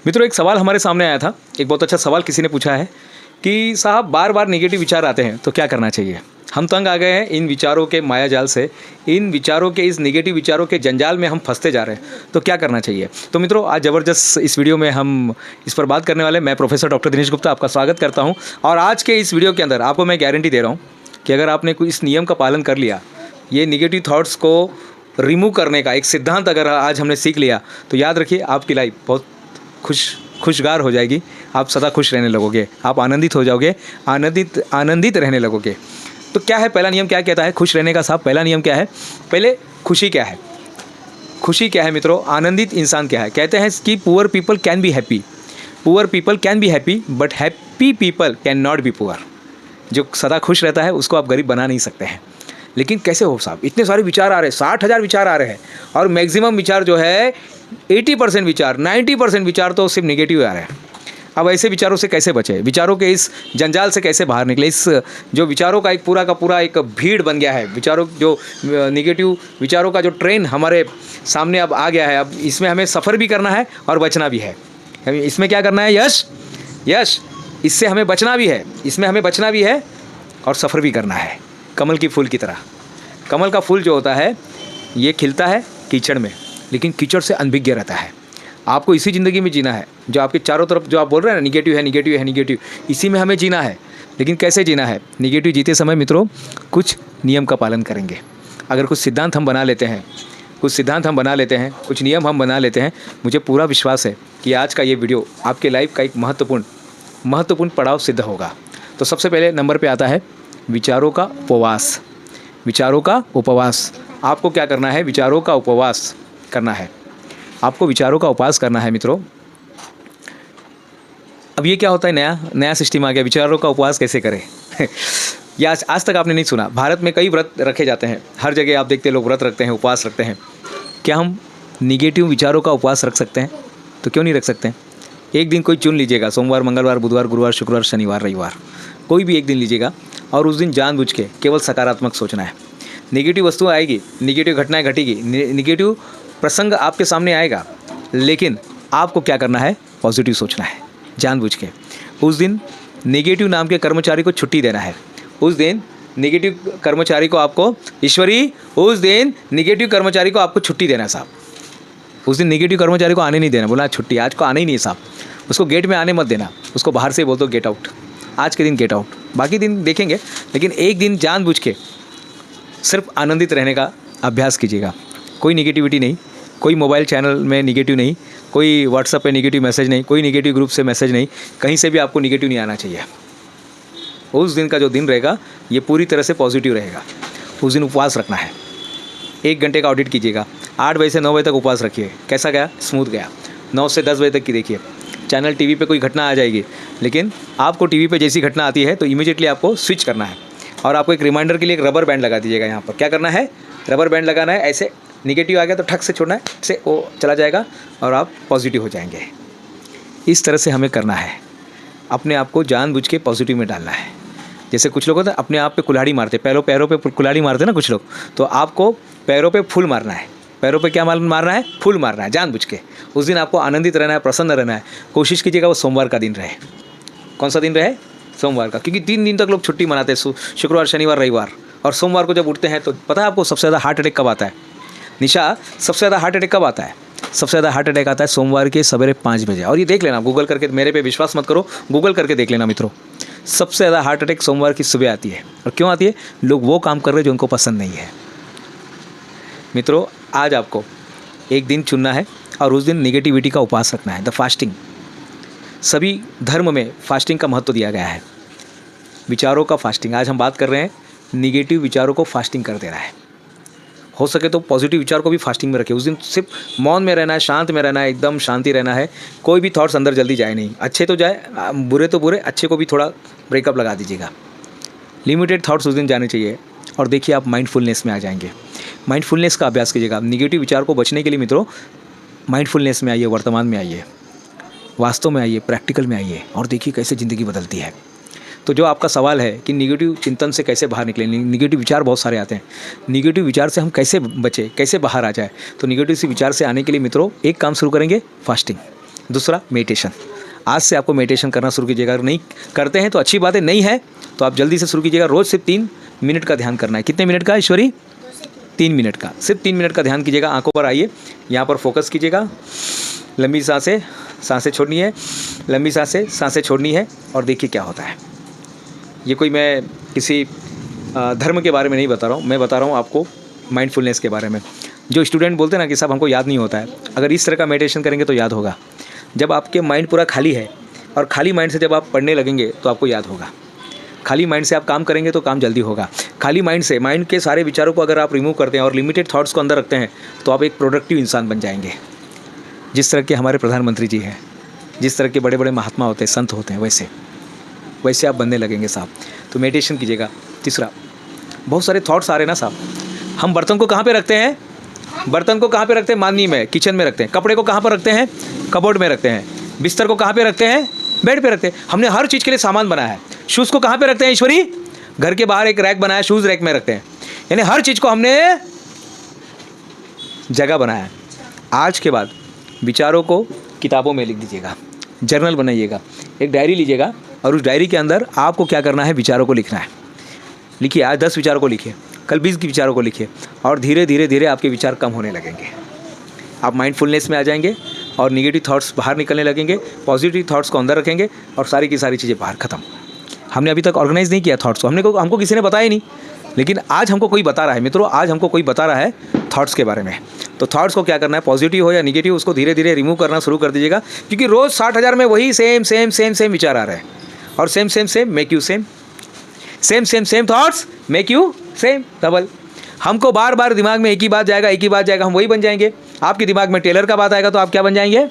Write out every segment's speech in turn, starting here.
मित्रों, एक सवाल हमारे सामने आया था। एक बहुत अच्छा सवाल किसी ने पूछा है कि साहब बार बार नेगेटिव विचार आते हैं तो क्या करना चाहिए। हम तंग आ गए हैं इन विचारों के मायाजाल से, इन विचारों के, इस नेगेटिव विचारों के जंजाल में हम फंसते जा रहे हैं, तो क्या करना चाहिए। तो मित्रों, आज ज़बरदस्त इस वीडियो में हम इस पर बात करने वाले। मैं प्रोफेसर डॉक्टर दिनेश गुप्ता आपका स्वागत करता हूँ। और आज के इस वीडियो के अंदर आपको मैं गारंटी दे रहा हूँ कि अगर आपने कोई इस नियम का पालन कर लिया, ये नेगेटिव थॉट्स को रिमूव करने का एक सिद्धांत अगर आज हमने सीख लिया, तो याद रखिए आपकी लाइफ बहुत खुशगार हो जाएगी। आप सदा खुश रहने लगोगे, आप आनंदित हो जाओगे, आनंदित रहने लगोगे। तो क्या है पहला नियम, क्या कहता है खुश रहने का साहब? पहला नियम क्या है? पहले खुशी क्या है? खुशी क्या है मित्रों? आनंदित इंसान क्या है? कहते हैं कि poor people can be happy, poor people can be happy but happy people can not be poor. जो सदा खुश रहता है उसको आप गरीब बना नहीं सकते हैं। लेकिन कैसे हो साहब? इतने सारे विचार आ रहे हैं, 60,000 विचार आ रहे हैं, और मैक्सिमम विचार जो है 80% विचार, 90% विचार तो सिर्फ नेगेटिव आ रहे हैं। अब ऐसे विचारों से कैसे बचे? विचारों के इस जंजाल से कैसे बाहर निकले? इस जो विचारों का एक पूरा का पूरा एक भीड़ बन गया है, विचारों जो नेगेटिव विचारों का जो ट्रेन हमारे सामने अब आ गया है, अब इसमें हमें सफ़र भी करना है और बचना भी है। इसमें क्या करना है? यश इससे हमें बचना भी है, इसमें हमें बचना भी है और सफ़र भी करना है। कमल की फूल की तरह, कमल का फूल जो होता है ये खिलता है कीचड़ में, लेकिन कीचड़ से अनभिज्ञ रहता है। आपको इसी ज़िंदगी में जीना है। जो आपके चारों तरफ जो आप बोल रहे हैं ना, निगेटिव है, निगेटिव है, निगेटिव, इसी में हमें जीना है। लेकिन कैसे जीना है? निगेटिव जीते समय मित्रों कुछ नियम का पालन करेंगे। अगर कुछ सिद्धांत हम बना लेते हैं, कुछ नियम हम बना लेते हैं, मुझे पूरा विश्वास है कि आज का ये वीडियो आपके लाइफ का एक महत्वपूर्ण पड़ाव सिद्ध होगा। तो सबसे पहले नंबर पे आता है विचारों का उपवास। विचारों का उपवास। आपको क्या करना है? विचारों का उपवास करना है। आपको विचारों का उपवास करना है मित्रों। अब ये क्या होता है? नया सिस्टम आ गया, विचारों का उपवास कैसे करें? या आज तक आपने नहीं सुना। भारत में कई व्रत रखे जाते हैं, हर जगह आप देखते हैं लोग व्रत रखते हैं, उपवास रखते हैं। क्या हम निगेटिव विचारों का उपवास रख सकते हैं? तो क्यों नहीं रख सकते हैं? एक दिन कोई चुन लीजिएगा, सोमवार, मंगलवार, बुधवार, गुरुवार, शुक्रवार, शनिवार, रविवार, कोई भी एक दिन लीजिएगा और उस दिन जानबूझ के केवल सकारात्मक सोचना है। नेगेटिव वस्तु आएगी, नेगेटिव घटनाएं घटेगी, नेगेटिव प्रसंग आपके सामने आएगा, लेकिन आपको क्या करना है? पॉजिटिव सोचना है जानबूझ के। उस दिन नेगेटिव नाम के कर्मचारी को छुट्टी देना है। उस दिन नेगेटिव कर्मचारी को आपको उस दिन नेगेटिव कर्मचारी को आपको छुट्टी देना है साहब। उस दिन नेगेटिव कर्मचारी को आने नहीं देना, बोला छुट्टी, आज को आना ही नहीं साहब। उसको गेट में आने मत देना, उसको बाहर से बोल दो गेट आउट, आज के दिन गेट आउट, बाकी दिन देखेंगे। लेकिन एक दिन जानबूझ के सिर्फ आनंदित रहने का अभ्यास कीजिएगा। कोई नेगेटिविटी नहीं, कोई मोबाइल चैनल में नेगेटिव नहीं, कोई व्हाट्सएप पे नेगेटिव मैसेज नहीं, कोई नेगेटिव ग्रुप से मैसेज नहीं, कहीं से भी आपको नेगेटिव नहीं आना चाहिए। उस दिन का जो दिन रहेगा ये पूरी तरह से पॉजिटिव रहेगा। उस दिन उपवास रखना है। 1 घंटे का ऑडिट कीजिएगा। 8 बजे से 9 बजे तक उपवास रखिए। कैसा गया? स्मूथ गया। 9 से 10 बजे तक की देखिए। चैनल टीवी पे कोई घटना आ जाएगी, लेकिन आपको टीवी पे जैसी घटना आती है तो इमीडिएटली आपको स्विच करना है। और आपको एक रिमाइंडर के लिए एक रबर बैंड लगा दीजिएगा। यहाँ पर क्या करना है? रबर बैंड लगाना है। ऐसे निगेटिव आ गया तो ठक से छोड़ना है, से वो चला जाएगा और आप पॉजिटिव हो जाएंगे। इस तरह से हमें करना है। अपने आप को जानबूझ के पॉजिटिव में डालना है। जैसे कुछ लोग होते हैं अपने आप पे कुल्हाड़ी मारते, पैरों पे कुल्हाड़ी मारते ना कुछ लोग, तो आपको पैरों पे फूल मारना है। पैरों पे क्या मारना है? फूल मारना है जानबूझ के। उस दिन आपको आनंदित रहना है, प्रसन्न रहना है। कोशिश कीजिएगा वो सोमवार का दिन रहे। कौन सा दिन रहे? सोमवार का, क्योंकि 3 दिन तक लोग छुट्टी मनाते हैं, शुक्रवार, शनिवार, रविवार। और सोमवार को जब उठते हैं तो पता है आपको सबसे ज़्यादा हार्ट अटैक कब आता है? निशा, सबसे ज़्यादा हार्ट अटैक कब आता है? सबसे ज़्यादा हार्ट अटैक आता है सोमवार के सवेरे 5 बजे। और ये देख लेना, गूगल करके, मेरे पे विश्वास मत करो, गूगल करके देख लेना मित्रों। सबसे ज़्यादा हार्ट अटैक सोमवार की सुबह आती है। और क्यों आती है? लोग वो काम कर रहे हैं जो उनको पसंद नहीं है। मित्रों, आज आपको एक दिन चुनना है और उस दिन नेगेटिविटी का उपवास रखना है। The fasting. सभी धर्म में फास्टिंग का महत्व दिया गया है। विचारों का फास्टिंग। आज हम बात कर रहे हैं निगेटिव विचारों को फास्टिंग कर देना है। हो सके तो पॉजिटिव विचार को भी फास्टिंग में रखें। उस दिन सिर्फ मौन में रहना है, शांत में रहना है, एकदम शांति रहना है। कोई भी थॉट्स अंदर जल्दी जाए नहीं। अच्छे तो जाए, बुरे तो बुरे, अच्छे को भी थोड़ा ब्रेकअप लगा दीजिएगा। लिमिटेड थॉट्स उस दिन जाने चाहिए। और देखिए आप माइंडफुलनेस में आ जाएंगे। माइंडफुलनेस का अभ्यास कीजिएगा। निगेटिव विचार को बचने के लिए मित्रों माइंडफुलनेस में आइए, वर्तमान में आइए, वास्तव में आइए, प्रैक्टिकल में आइए और देखिए कैसे ज़िंदगी बदलती है। तो जो आपका सवाल है कि निगेटिव चिंतन से कैसे बाहर निकलें, निगेटिव विचार बहुत सारे आते हैं, निगेटिव विचार से हम कैसे बचें, कैसे बाहर आ जाए, तो निगेटिव से विचार से आने के लिए मित्रों एक काम शुरू करेंगे, फास्टिंग। दूसरा मेडिटेशन। आज से आपको मेडिटेशन करना शुरू कीजिएगा। अगर नहीं करते हैं तो अच्छी बात है, नहीं है तो आप जल्दी से शुरू कीजिएगा। रोज़ सिर्फ 3 मिनट का ध्यान करना है। कितने मिनट का ईश्वरी? 3 मिनट का। सिर्फ 3 मिनट का ध्यान कीजिएगा। आंखों पर आइए, यहाँ पर फोकस कीजिएगा। लंबी सांसें छोड़नी है, लंबी सांसें छोड़नी है और देखिए क्या होता है। ये कोई मैं किसी धर्म के बारे में नहीं बता रहा हूँ, मैं बता रहा हूँ आपको माइंडफुलनेस के बारे में। जो स्टूडेंट बोलते हैं ना कि साहब हमको याद नहीं होता है, अगर इस तरह का मेडिटेशन करेंगे तो याद होगा। जब आपके माइंड पूरा खाली है और खाली माइंड से जब आप पढ़ने लगेंगे तो आपको याद होगा। खाली माइंड से आप काम करेंगे तो काम जल्दी होगा। खाली माइंड से, माइंड के सारे विचारों को अगर आप रिमूव करते हैं और लिमिटेड थॉट्स को अंदर रखते हैं तो आप एक प्रोडक्टिव इंसान बन जाएंगे। जिस तरह के हमारे प्रधानमंत्री जी हैं, जिस तरह के बड़े बड़े महात्मा होते हैं, संत होते हैं, वैसे आप बनने लगेंगे साहब। तो मेडिटेशन कीजिएगा। तीसरा, बहुत सारे थॉट्स आ रहे हैं ना साहब। हम बर्तन को कहाँ पे रखते हैं? बर्तन को कहाँ पे रखते हैं? माननी में, किचन में रखते हैं। कपड़े को कहाँ पर रखते हैं? कबोर्ड में रखते हैं। बिस्तर को कहाँ पे रखते हैं? बेड पे रखते हैं। हमने हर चीज़ के लिए सामान बनाया है। शूज़ को कहाँ पे रखते हैं ईश्वरी? घर के बाहर एक रैक बनाया, शूज़ रैक में रखते हैं। यानी हर चीज़ को हमने जगह बनाया है। आज के बाद विचारों को किताबों में लिख दीजिएगा, जर्नल बनाइएगा, एक डायरी लीजिएगा और उस डायरी के अंदर आपको क्या करना है? विचारों को लिखना है। लिखिए, आज 10 विचारों को लिखिए, कल 20 के विचारों को लिखिए और धीरे धीरे आपके विचार कम होने लगेंगे। आप माइंडफुलनेस में आ जाएंगे और निगेटिव थॉट्स बाहर निकलने लगेंगे, पॉजिटिव थॉट्स को अंदर रखेंगे और सारी की सारी चीज़ें बाहर ख़त्म। हमने अभी तक ऑर्गेनाइज़ नहीं किया थॉट्स को, हमको किसी ने बताया ही नहीं, लेकिन आज हमको कोई बता रहा है मित्रों, आज हमको कोई बता रहा है थॉट्स के बारे में। तो थॉट्स को क्या करना है? पॉजिटिव हो या निगेटिव, उसको धीरे धीरे रिमूव करना शुरू कर दीजिएगा, क्योंकि रोज़ 60,000 में वही सेम विचार आ रहे हैं और same make you same thoughts make you same double. हमको बार बार दिमाग में एक ही बात जाएगा, हम वही बन जाएंगे। आपके दिमाग में टेलर का बात आएगा तो आप क्या बन जाएंगे?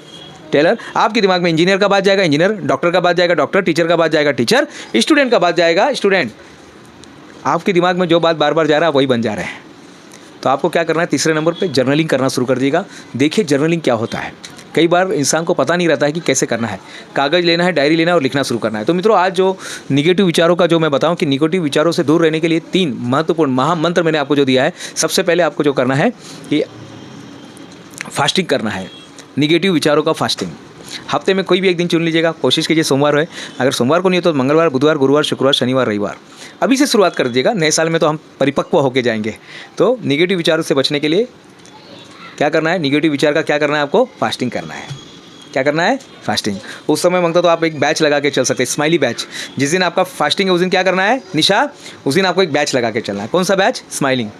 टेलर। आपके दिमाग में इंजीनियर का बात जाएगा, इंजीनियर। डॉक्टर का बात जाएगा, डॉक्टर। टीचर का बात जाएगा, टीचर। स्टूडेंट का बात जाएगा, स्टूडेंट। आपके दिमाग में जो बात बार बार जा रहा है वही बन जा रहे हैं। तो आपको क्या करना है? तीसरे नंबर पे जर्नलिंग करना शुरू कर दीजिएगा। देखिए जर्नलिंग क्या होता है। कई बार इंसान को पता नहीं रहता है कि कैसे करना है। कागज़ लेना है, डायरी लेना है और लिखना शुरू करना है। तो मित्रों, आज जो निगेटिव विचारों का जो मैं बताऊं कि निगेटिव विचारों से दूर रहने के लिए 3 महत्वपूर्ण महामंत्र मैंने आपको जो दिया है। सबसे पहले आपको जो करना है कि फास्टिंग करना है, निगेटिव विचारों का फास्टिंग। हफ्ते में कोई भी एक दिन चुन लीजिएगा, कोशिश कीजिए सोमवार है। अगर सोमवार को नहीं हो तो मंगलवार, बुधवार, गुरुवार, शुक्रवार, शनिवार, रविवार। अभी से शुरुआत कर दीजिएगा। नए साल में तो हम परिपक्व होके जाएंगे। तो निगेटिव विचारों से बचने के लिए क्या करना है? निगेटिव विचार का क्या करना है? आपको फास्टिंग करना है। क्या करना है? फास्टिंग। उस समय मांगता तो आप एक बैच लगा के चल सकते हैं, स्माइली बैच। जिस दिन आपका फास्टिंग है उस दिन क्या करना है निशा? उस दिन आपको एक बैच लगा के चलना है। कौन सा बैच? स्माइलिंग।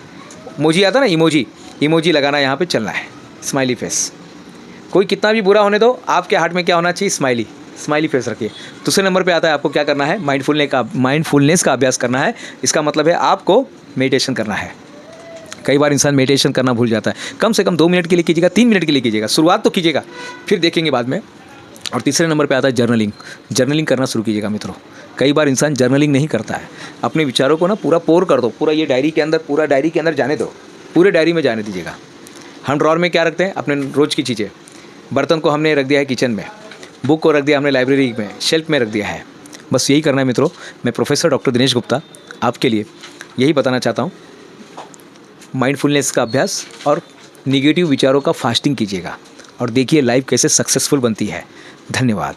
इमोजी आता ना, इमोजी लगाना, यहाँ पे चलना है, स्माइली फेस। कोई कितना भी बुरा होने दो, आपके हार्ट में क्या होना चाहिए? स्माइली फेस रखिए। दूसरे नंबर पे आता है आपको क्या करना है? माइंडफुलनेस का अभ्यास करना है। इसका मतलब है आपको मेडिटेशन करना है। कई बार इंसान मेडिटेशन करना भूल जाता है। कम से कम 2 मिनट के लिए कीजिएगा, 3 मिनट के लिए कीजिएगा, शुरुआत तो कीजिएगा, फिर देखेंगे बाद में। और तीसरे नंबर पे आता है जर्नलिंग करना शुरू कीजिएगा मित्रों। कई बार इंसान जर्नलिंग नहीं करता है। अपने विचारों को ना पूरा पोर कर दो, पूरा ये डायरी के अंदर जाने दो, पूरे डायरी में जाने दीजिएगा। हम ड्रॉर में क्या रखते हैं? अपने रोज़ की चीज़ें। बर्तन को हमने रख दिया है किचन में, बुक को रख दिया हमने लाइब्रेरी में, शेल्फ में रख दिया है। बस यही करना है मित्रों। मैं प्रोफेसर डॉक्टर दिनेश गुप्ता आपके लिए यही बताना चाहता हूँ। माइंडफुलनेस का अभ्यास और निगेटिव विचारों का फास्टिंग कीजिएगा और देखिए लाइफ कैसे सक्सेसफुल बनती है। धन्यवाद।